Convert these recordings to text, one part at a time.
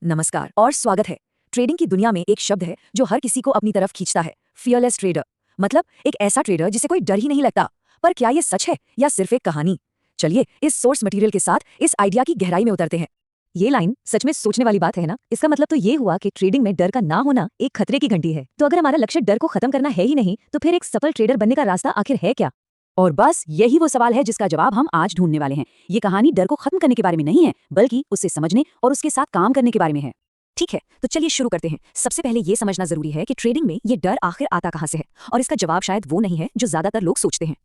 नमस्कार और स्वागत है। ट्रेडिंग की दुनिया में एक शब्द है जो हर किसी को अपनी तरफ खींचता है, फियरलेस ट्रेडर। मतलब एक ऐसा ट्रेडर जिसे कोई डर ही नहीं लगता। पर क्या ये सच है या सिर्फ एक कहानी? चलिए इस सोर्स मटेरियल के साथ इस आइडिया की गहराई में उतरते हैं। ये लाइन सच में सोचने वाली बात है ना। इसका मतलब तो ये हुआ कि ट्रेडिंग में डर का ना होना एक खतरे की घंटी है। तो अगर हमारा लक्ष्य डर को खत्म करना है ही नहीं, तो फिर एक सफल ट्रेडर बनने का रास्ता आखिर है क्या? और बस यही वो सवाल है जिसका जवाब हम आज ढूंढने वाले हैं। ये कहानी डर को खत्म करने के बारे में नहीं है, बल्कि उसे समझने और उसके साथ काम करने के बारे में है। ठीक है, तो चलिए शुरू करते हैं। सबसे पहले ये समझना जरूरी है कि ट्रेडिंग में ये डर आखिर आता कहां से है, और इसका जवाब शायद वो नहीं है जो ज्यादातर लोग सोचते हैं।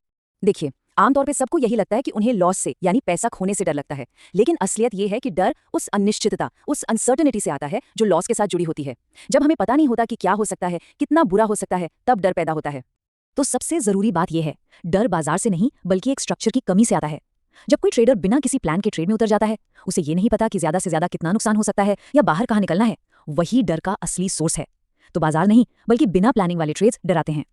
देखिए, आमतौर पे सबको यही लगता है कि उन्हें लॉस से यानी पैसा खोने से डर लगता है, लेकिन असलियत ये है कि डर उस अनिश्चितता, उस अनसर्टेनिटी से आता है जो लॉस के साथ जुड़ी होती है। जब हमें पता नहीं होता कि क्या हो सकता है, कितना बुरा हो सकता है, तब डर पैदा होता है। तो सबसे जरूरी बात यह है, डर बाजार से नहीं बल्कि एक स्ट्रक्चर की कमी से आता है। जब कोई ट्रेडर बिना किसी प्लान के ट्रेड में उतर जाता है, उसे ये नहीं पता कि ज्यादा से ज्यादा कितना नुकसान हो सकता है या बाहर कहां निकलना है, वही डर का असली सोर्स है। तो बाजार नहीं बल्कि बिना प्लानिंग वाले ट्रेड्स डराते हैं।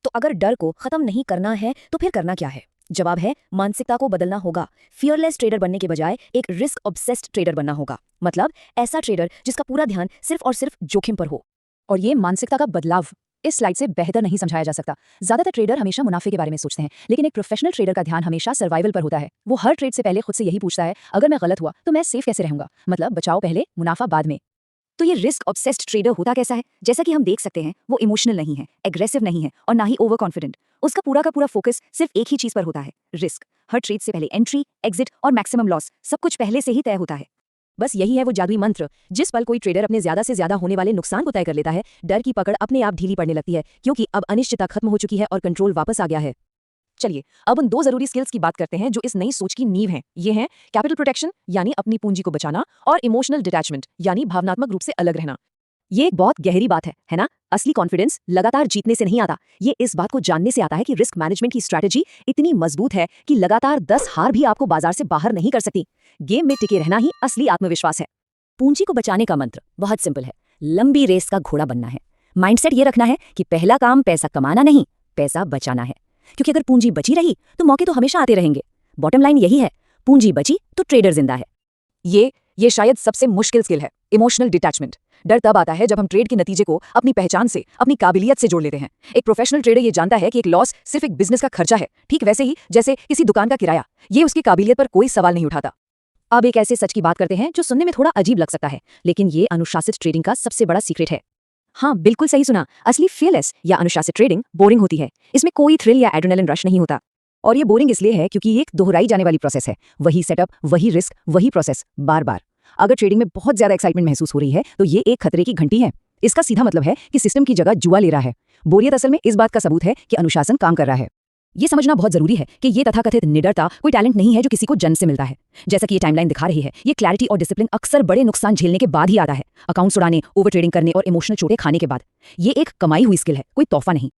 तो अगर डर को खत्म नहीं करना है तो फिर करना क्या है? जवाब है, मानसिकता को बदलना होगा। फियरलेस ट्रेडर बनने के बजाय एक रिस्क ऑब्सेस्ड ट्रेडर बनना होगा। मतलब ऐसा ट्रेडर जिसका पूरा ध्यान सिर्फ और सिर्फ जोखिम पर हो। और ये मानसिकता का बदलाव इस स्लाइड से बेहतर नहीं समझाया जा सकता। ज्यादातर ट्रेडर हमेशा मुनाफे के बारे में सोचते हैं, लेकिन एक प्रोफेशनल ट्रेडर का ध्यान हमेशा सर्वाइवल पर होता है। वो हर ट्रेड से पहले खुद से यही पूछता है, अगर मैं गलत हुआ तो मैं सेफ कैसे रहूंगा? मतलब बचाओ पहले, मुनाफा बाद में। तो ये रिस्क ऑब्सेस्ड ट्रेडर होता कैसा है? जैसा कि हम देख सकते हैं, वो इमोशनल नहीं है, एग्रेसिव नहीं है और ना ही ओवर कॉन्फिडेंट। उसका पूरा का पूरा फोकस सिर्फ एक ही चीज पर होता है, रिस्क। हर ट्रेड से पहले एंट्री, एग्जिट और मैक्सिमम लॉस सब कुछ पहले से ही तय होता है। बस यही है वो जादुई मंत्र। जिस पल कोई ट्रेडर अपने ज्यादा से ज्यादा होने वाले नुकसान को तय कर लेता है, डर की पकड़ अपने आप ढीली पड़ने लगती है, क्योंकि अब अनिश्चितता खत्म हो चुकी है और कंट्रोल वापस आ गया है। चलिए अब उन दो जरूरी स्किल्स की बात करते हैं जो इस नई सोच की नींव हैं। ये हैं कैपिटल प्रोटेक्शन यानी अपनी पूंजी को बचाना, और इमोशनल डिटैचमेंट यानी भावनात्मक रूप से अलग रहना। ये एक बहुत गहरी बात है ना? असली कॉन्फिडेंस लगातार जीतने से नहीं आता, ये इस बात को जानने से आता है कि रिस्क मैनेजमेंट की स्ट्रैटेजी इतनी मजबूत है कि लगातार 10 हार भी आपको बाजार से बाहर नहीं कर सकती। गेम में टिके रहना ही असली आत्मविश्वास है। पूंजी को बचाने का मंत्र बहुत सिंपल है, लंबी रेस का घोड़ा बनना है। माइंडसेट ये रखना है कि पहला काम पैसा कमाना नहीं, पैसा बचाना है। क्योंकि अगर पूंजी बची रही तो मौके तो हमेशा आते रहेंगे। बॉटम लाइन यही है, पूंजी बची तो ट्रेडर जिंदा है। ये शायद सबसे मुश्किल स्किल है, इमोशनल डिटैचमेंट। डर तब आता है जब हम ट्रेड के नतीजे को अपनी पहचान से, अपनी काबिलियत से जोड़ लेते हैं। एक प्रोफेशनल ट्रेडर ये जानता है कि एक लॉस सिर्फ एक बिजनेस का खर्चा है, ठीक वैसे ही जैसे किसी दुकान का किराया। ये उसकी काबिलियत पर कोई सवाल नहीं उठाता। अब एक ऐसे सच की बात करते हैं जो सुनने में थोड़ा अजीब लग सकता है, लेकिन ये अनुशासित ट्रेडिंग का सबसे बड़ा सीक्रेट है। हाँ, बिल्कुल सही सुना। असली फियरलेस या अनुशासित ट्रेडिंग बोरिंग होती है। इसमें कोई थ्रिल या एड्रेनलिन रश नहीं होता। और ये बोरिंग इसलिए है क्योंकि ये एक दोहराई जाने वाली प्रोसेस है। वही सेटअप, वही रिस्क, वही प्रोसेस बार बार। अगर ट्रेडिंग में बहुत ज्यादा एक्साइटमेंट महसूस हो रही है तो ये एक खतरे की घंटी है। इसका सीधा मतलब है कि सिस्टम की जगह जुआ ले रहा है। बोरियत असल में इस बात का सबूत है कि अनुशासन काम कर रहा है। ये समझना बहुत जरूरी है कि ये तथाकथित निडरता कोई टैलेंट नहीं है जो किसी को जन्म से मिलता है। जैसा कि ये टाइमलाइन दिखा रही है, ये क्लैरिटी और डिसिप्लिन अक्सर बड़े नुकसान झेलने के बाद ही आता है। अकाउंट्स उड़ाने, ओवर ट्रेडिंग करने और इमोशनल चोटें खाने के बाद। ये एक कमाई हुई स्किल है, कोई तोहफा नहीं।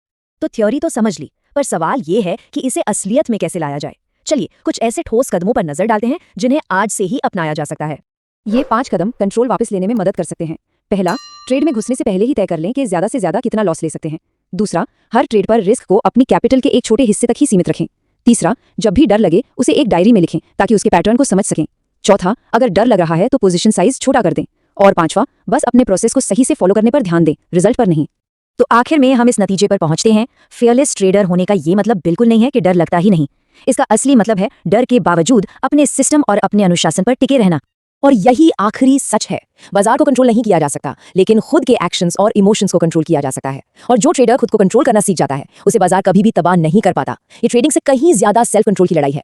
तो थ्योरी तो समझ ली, पर सवाल ये है कि इसे असलियत में कैसे लाया जाए। चलिए कुछ ऐसे ठोस कदमों पर नजर डालते हैं जिन्हें आज से ही अपनाया जा सकता है। ये 5 कदम कंट्रोल वापस लेने में मदद कर सकते हैं। पहला, ट्रेड में घुसने से पहले ही तय कर लें कि ज्यादा से ज्यादा कितना लॉस ले सकते हैं। दूसरा, हर ट्रेड पर रिस्क को अपनी कैपिटल के एक छोटे हिस्से तक ही सीमित रखें। तीसरा, जब भी डर लगे उसे एक डायरी में लिखें ताकि उसके पैटर्न को समझ सकें। चौथा, अगर डर लग रहा है तो पोजीशन साइज छोटा कर दें। और पांचवा, बस अपने प्रोसेस को सही से फॉलो करने पर ध्यान दें, रिजल्ट पर नहीं। तो आखिर में हम इस नतीजे पर पहुंचते हैं, फियरलेस ट्रेडर होने का ये मतलब बिल्कुल नहीं है कि डर लगता ही नहीं। इसका असली मतलब है डर के बावजूद अपने सिस्टम और अपने अनुशासन पर टिके रहना। और यही आखिरी सच है। बाजार को कंट्रोल नहीं किया जा सकता, लेकिन खुद के एक्शंस और इमोशंस को कंट्रोल किया जा सकता है। और जो ट्रेडर खुद को कंट्रोल करना सीख जाता है, उसे बाजार कभी भी तबाह नहीं कर पाता। ये ट्रेडिंग से कहीं ज्यादा सेल्फ कंट्रोल की लड़ाई है।